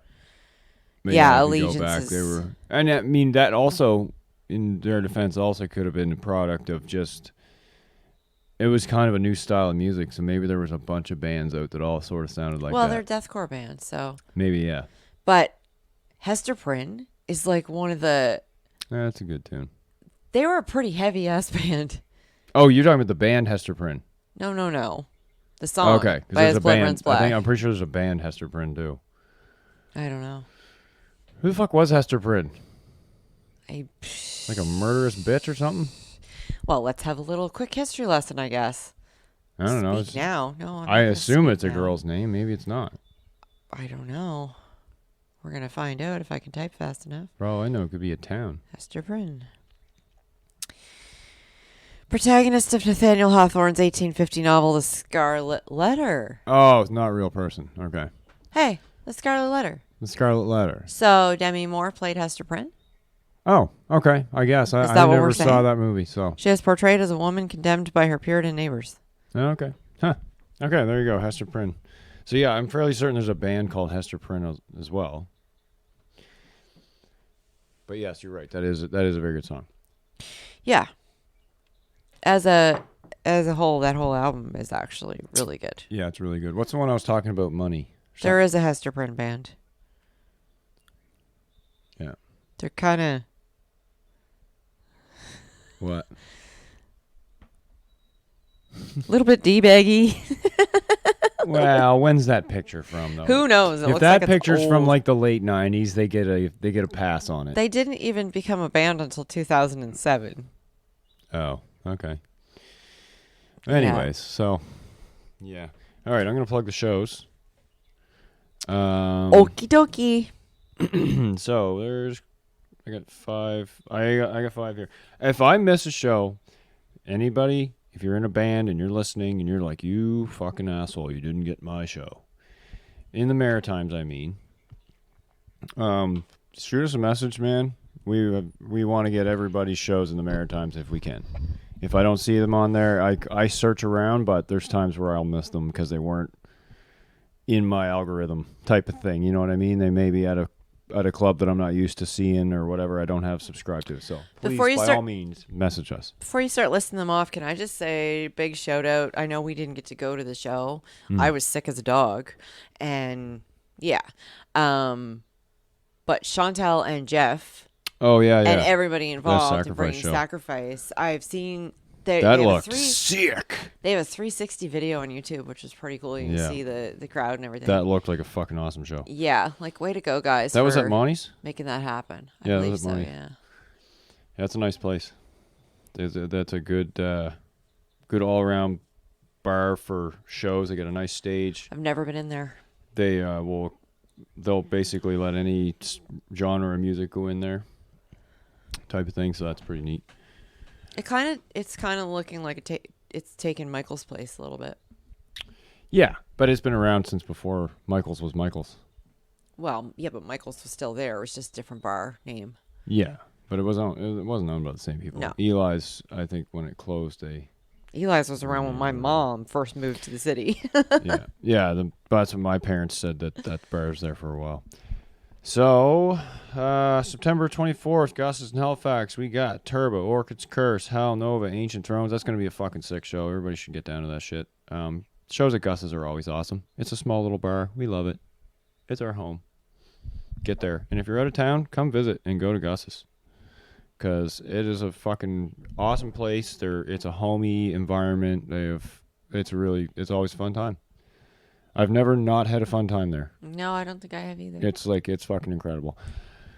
Speaker 2: Allegiance is...
Speaker 1: They were, and I mean that also, in their defense, also could have been a product of just. It was kind of a new style of music, so maybe there was a bunch of bands out that all sort of sounded like that.
Speaker 2: Well, they're deathcore bands, so
Speaker 1: maybe yeah.
Speaker 2: But Hester Prynne is like one of the.
Speaker 1: That's a good tune.
Speaker 2: They were a pretty heavy ass band.
Speaker 1: Oh, you're talking about the band Hester Prynne?
Speaker 2: No. The song.
Speaker 1: Okay,
Speaker 2: by
Speaker 1: there's
Speaker 2: As
Speaker 1: a
Speaker 2: Blood
Speaker 1: band.
Speaker 2: Runs Black.
Speaker 1: I'm pretty sure there's a band Hester Prynne too.
Speaker 2: I don't know.
Speaker 1: Who the fuck was Hester Prynne?
Speaker 2: Like
Speaker 1: a murderous bitch or something?
Speaker 2: Well, let's have a little quick history lesson, I guess.
Speaker 1: I don't know.
Speaker 2: Speak now. No, I'm not
Speaker 1: I
Speaker 2: gonna
Speaker 1: assume
Speaker 2: speak
Speaker 1: it's a
Speaker 2: now.
Speaker 1: girl's name. Maybe it's not.
Speaker 2: I don't know. We're gonna find out if I can type fast enough.
Speaker 1: Bro, I know it could be a town.
Speaker 2: Hester Prynne. Protagonist of Nathaniel Hawthorne's 1850 novel, The Scarlet Letter.
Speaker 1: Oh, it's not a real person. Okay.
Speaker 2: Hey, The Scarlet Letter.
Speaker 1: The Scarlet Letter.
Speaker 2: So Demi Moore played Hester Prynne.
Speaker 1: Oh, okay. I guess.
Speaker 2: Is
Speaker 1: I
Speaker 2: that what
Speaker 1: never
Speaker 2: we're
Speaker 1: saw
Speaker 2: saying?
Speaker 1: that movie, so.
Speaker 2: She is portrayed as a woman condemned by her Puritan neighbors.
Speaker 1: Okay. Huh. Okay, there you go. Hester Prynne. So, yeah, I'm fairly certain there's a band called Hester Prynne as well. But, yes, you're right. That is a very good song.
Speaker 2: Yeah. As a whole, that whole album is actually really good.
Speaker 1: Yeah, it's really good. What's the one I was talking about? Money.
Speaker 2: There is a Hester Prynne band.
Speaker 1: Yeah.
Speaker 2: They're kind of...
Speaker 1: What?
Speaker 2: a little bit D-baggy.
Speaker 1: Well, when's that picture from, though?
Speaker 2: Who knows? It
Speaker 1: If
Speaker 2: looks
Speaker 1: that
Speaker 2: like it's
Speaker 1: picture's from
Speaker 2: old.
Speaker 1: like the late '90s, they get a pass on it.
Speaker 2: They didn't even become a band until 2007.
Speaker 1: Oh, okay. Anyways, so yeah. All right, I'm gonna plug the shows.
Speaker 2: Okie dokie.
Speaker 1: So I got 5. I got 5 here. If I miss a show, anybody, if you're in a band and you're listening and you're like, you fucking asshole, you didn't get my show. In the Maritimes, I mean. Shoot us a message, man. We want to get everybody's shows in the Maritimes if we can. If I don't see them on there, I search around, but there's times where I'll miss them because they weren't in my algorithm type of thing. You know what I mean? They may be at a club that I'm not used to seeing or whatever I don't have subscribed to. So please, by all means, message us.
Speaker 2: Before you start listing them off, can I just say big shout out? I know we didn't get to go to the show. I was sick as a dog. And yeah. But Chantel and Jeff
Speaker 1: Oh, yeah.
Speaker 2: and everybody involved in
Speaker 1: Sacrifice
Speaker 2: bringing
Speaker 1: show.
Speaker 2: Sacrifice. I've seen...
Speaker 1: That looked sick.
Speaker 2: They have a 360 video on YouTube, which is pretty cool. You can see the crowd and everything.
Speaker 1: That looked like a fucking awesome show.
Speaker 2: Yeah, like way to go, guys.
Speaker 1: That was
Speaker 2: for
Speaker 1: at Monty's?
Speaker 2: making that happen. I
Speaker 1: Yeah, that
Speaker 2: believe
Speaker 1: was at
Speaker 2: so.
Speaker 1: Monty's.
Speaker 2: Yeah.
Speaker 1: That's a nice place. That's a good all around bar for shows. They got a nice stage.
Speaker 2: I've never been in there.
Speaker 1: They'll basically let any genre of music go in there, type of thing. So that's pretty neat.
Speaker 2: It's kind of looking like it's taken Michael's place a little bit.
Speaker 1: Yeah, but it's been around since before Michael's was Michael's.
Speaker 2: Well, yeah, but Michael's was still there. It was just a different bar name.
Speaker 1: Yeah, but it wasn't owned by the same people.
Speaker 2: No.
Speaker 1: Eli's, I think, when it closed,
Speaker 2: Eli's was around when my mom first moved to the city.
Speaker 1: yeah. That's what my parents said that bar was there for a while. So, September 24th, Gus's in Halifax. We got Turbo, Orchid's Curse, Hell Nova, Ancient Thrones. That's going to be a fucking sick show. Everybody should get down to that shit. Shows at Gus's are always awesome. It's a small little bar. We love it. It's our home. Get there. And if you're out of town, come visit and go to Gus's. Because it is a fucking awesome place. It's a homey environment. It's always a fun time. I've never not had a fun time there.
Speaker 2: No, I don't think I have either.
Speaker 1: It's fucking incredible.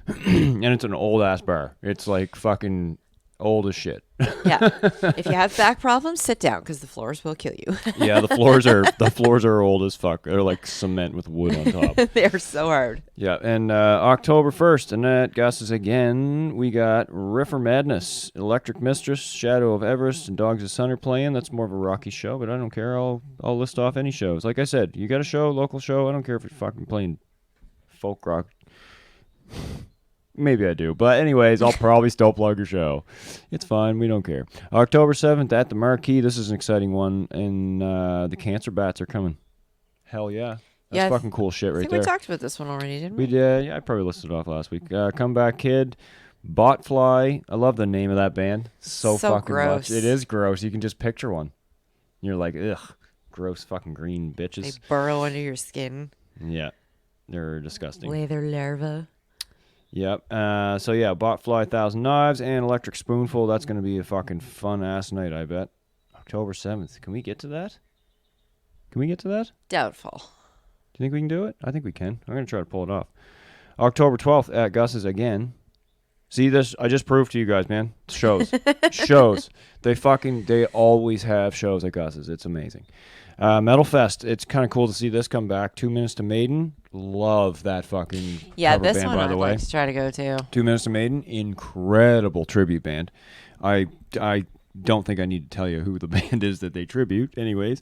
Speaker 1: And it's an old ass bar. It's like fucking old as shit.
Speaker 2: Yeah. If you have back problems, sit down because the floors will kill you.
Speaker 1: Yeah, the floors are old as fuck. They're like cement with wood on top.
Speaker 2: They're so hard.
Speaker 1: Yeah, and October 1st, and at Gus's again, we got Riffer Madness, Electric Mistress, Shadow of Everest, and Dogs of Sun are playing. That's more of a rocky show, but I don't care. I'll list off any shows. Like I said, you got a show, local show. I don't care if you're fucking playing folk rock. Maybe I do. But anyways, I'll probably still plug your show. It's fine. We don't care. October 7th at the Marquee. This is an exciting one. And the Cancer Bats are coming. Hell yeah. That's fucking cool shit right there.
Speaker 2: We talked about this one already, didn't we?
Speaker 1: We did. Yeah, I probably listed it off last week. Comeback Kid. Botfly. I love the name of that band. So fucking
Speaker 2: gross.
Speaker 1: much. It is gross. You can just picture one. You're like, ugh. Gross fucking green bitches.
Speaker 2: They burrow under your skin.
Speaker 1: Yeah. They're disgusting.
Speaker 2: Leather larva.
Speaker 1: Yep. So yeah, Botfly, 1,000 Knives, and Electric Spoonful. That's going to be a fucking fun-ass night, I bet. October 7th. Can we get to that?
Speaker 2: Doubtful.
Speaker 1: Do you think we can do it? I think we can. I'm going to try to pull it off. October 12th at Gus's again. See this? I just proved to you guys, man. Shows. Shows. They always have shows like us. It's amazing. Metal Fest. It's kind of cool to see this come back. 2 Minutes to Maiden. Love that fucking cover
Speaker 2: this
Speaker 1: band,
Speaker 2: one
Speaker 1: by
Speaker 2: I'd
Speaker 1: the way.
Speaker 2: like to try to go to.
Speaker 1: 2 Minutes to Maiden. Incredible tribute band. I don't think I need to tell you who the band is that they tribute. Anyways.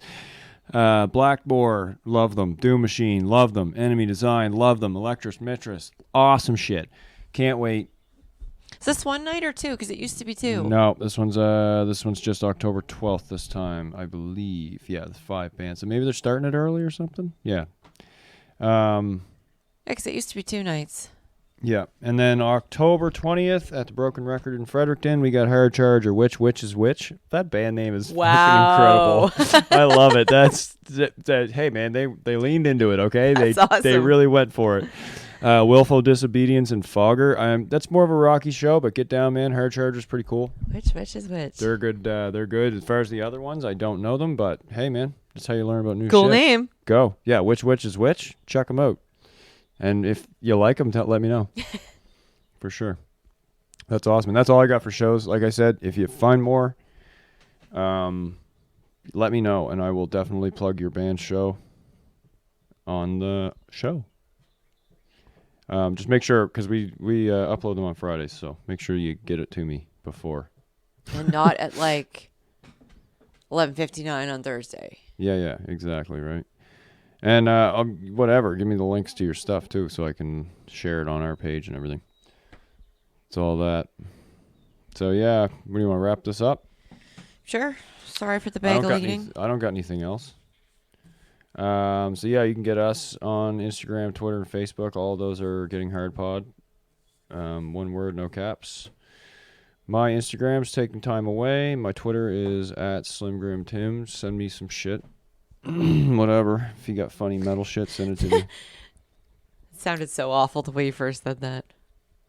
Speaker 1: Blackmore, love them. Doom Machine, love them. Enemy Design, love them. Electrus Mitris, awesome shit. Can't wait.
Speaker 2: Is this one night or two? Because it used to be two.
Speaker 1: No, this one's just October 12th this time, I believe. Yeah, the 5 bands. So maybe they're starting it early or something. Yeah.
Speaker 2: Yeah, because it used to be 2 nights.
Speaker 1: Yeah, and then October 20th at the Broken Record in Fredericton, we got Hard Charge or Which is Which. That band name is
Speaker 2: Wow.
Speaker 1: fucking incredible. I love it. That. Hey, man, they leaned into it, okay?
Speaker 2: That's awesome.
Speaker 1: They really went for it. Willful Disobedience and Fogger. That's more of a rocky show, but get down, man. Hard Charge is pretty cool.
Speaker 2: Which is which?
Speaker 1: They're good. They're good. As far as the other ones, I don't know them, but hey, man, that's how you learn about new shit.
Speaker 2: Cool name.
Speaker 1: Go. Yeah, Which is Which. Check them out. And if you like them, let me know. For sure. That's awesome. And that's all I got for shows. Like I said, if you find more, let me know, and I will definitely plug your band's show on the show. Just make sure, because we upload them on Fridays, so make sure you get it to me before.
Speaker 2: And not at like 11:59 on Thursday.
Speaker 1: Yeah, exactly, right. And whatever, give me the links to your stuff too, so I can share it on our page and everything. It's all that. So yeah, what do you want to wrap this up?
Speaker 2: Sure. Sorry for the bagel eating.
Speaker 1: I don't got anything else. So yeah, you can get us on Instagram, Twitter, and Facebook. All those are Getting Hard Pod. One word, no caps. My Instagram's Taking Time Away. My Twitter is at SlimGrimTims. Send me some shit. Whatever. If you got funny metal shit, send it to me.
Speaker 2: It sounded so awful the way you first said that.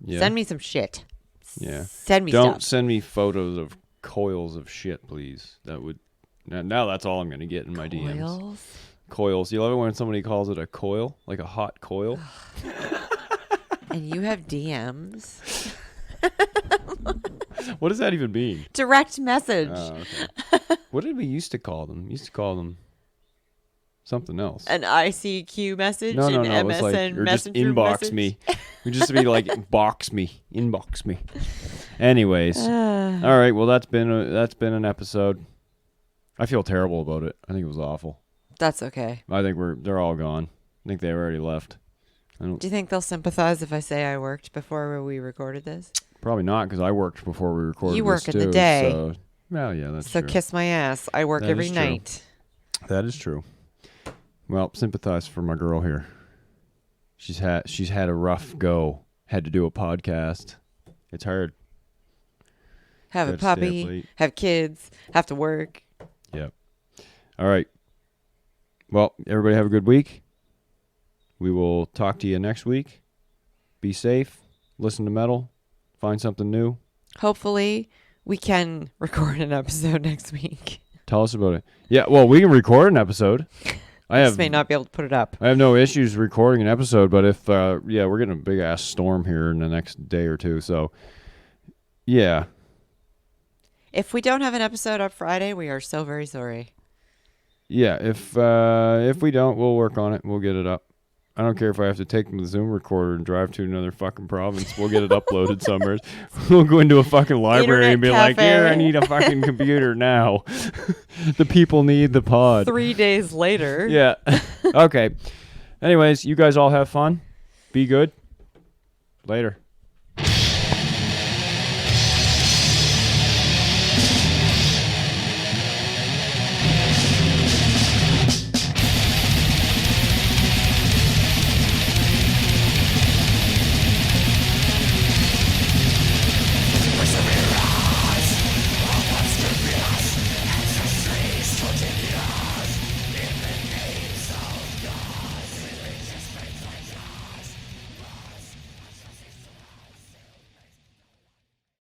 Speaker 1: Yeah.
Speaker 2: Send me some shit.
Speaker 1: Yeah.
Speaker 2: Send me
Speaker 1: Don't
Speaker 2: stuff.
Speaker 1: send me photos of coils of shit, please. That would. Now that's all I'm going to get in my DMs. Coils. You love it when somebody calls it a coil? Like a hot coil?
Speaker 2: And you have DMs?
Speaker 1: What does that even mean?
Speaker 2: Direct message.
Speaker 1: Oh, okay. What did we used to call them? We used to call them something else.
Speaker 2: An ICQ message?
Speaker 1: No.
Speaker 2: An
Speaker 1: It was
Speaker 2: MSN
Speaker 1: like, or just
Speaker 2: messenger
Speaker 1: inbox
Speaker 2: message?
Speaker 1: me. We just to be like, inbox me. Anyways. All right. Well, that's been an episode. I feel terrible about it. I think it was awful.
Speaker 2: That's okay.
Speaker 1: I think they're all gone. I think they already left.
Speaker 2: Do you think they'll sympathize if I say I worked before we recorded this?
Speaker 1: Probably not, because I worked before we recorded.
Speaker 2: You work
Speaker 1: this
Speaker 2: in the
Speaker 1: too,
Speaker 2: day.
Speaker 1: So, well, yeah, that's
Speaker 2: So
Speaker 1: true.
Speaker 2: kiss my ass. I work
Speaker 1: That
Speaker 2: every
Speaker 1: is true.
Speaker 2: night.
Speaker 1: That is true. Well, sympathize for my girl here. She's had a rough go. Had to do a podcast. It's hard.
Speaker 2: Have a
Speaker 1: Gotta stay up
Speaker 2: puppy.
Speaker 1: late.
Speaker 2: Have kids. Have to work.
Speaker 1: Yep. All right. Well, everybody have a good week. We will talk to you next week. Be safe. Listen to metal. Find something new.
Speaker 2: Hopefully, we can record an episode next week.
Speaker 1: Tell us about it. Yeah, well, we can record an episode. I
Speaker 2: Just may not be able to put it up.
Speaker 1: have no issues recording an episode, but if we're getting a big ass storm here in the next day or two, so yeah.
Speaker 2: If we don't have an episode up Friday, we are so very sorry.
Speaker 1: Yeah, if we don't, we'll work on it. We'll get it up. I don't care if I have to take the Zoom recorder and drive to another fucking province. We'll get it uploaded somewhere. We'll go into a fucking library and be
Speaker 2: Internet
Speaker 1: like,
Speaker 2: cafe.
Speaker 1: here, I need a fucking computer now. The people need the pod.
Speaker 2: 3 days later.
Speaker 1: Yeah. Okay. Anyways, you guys all have fun. Be good. Later.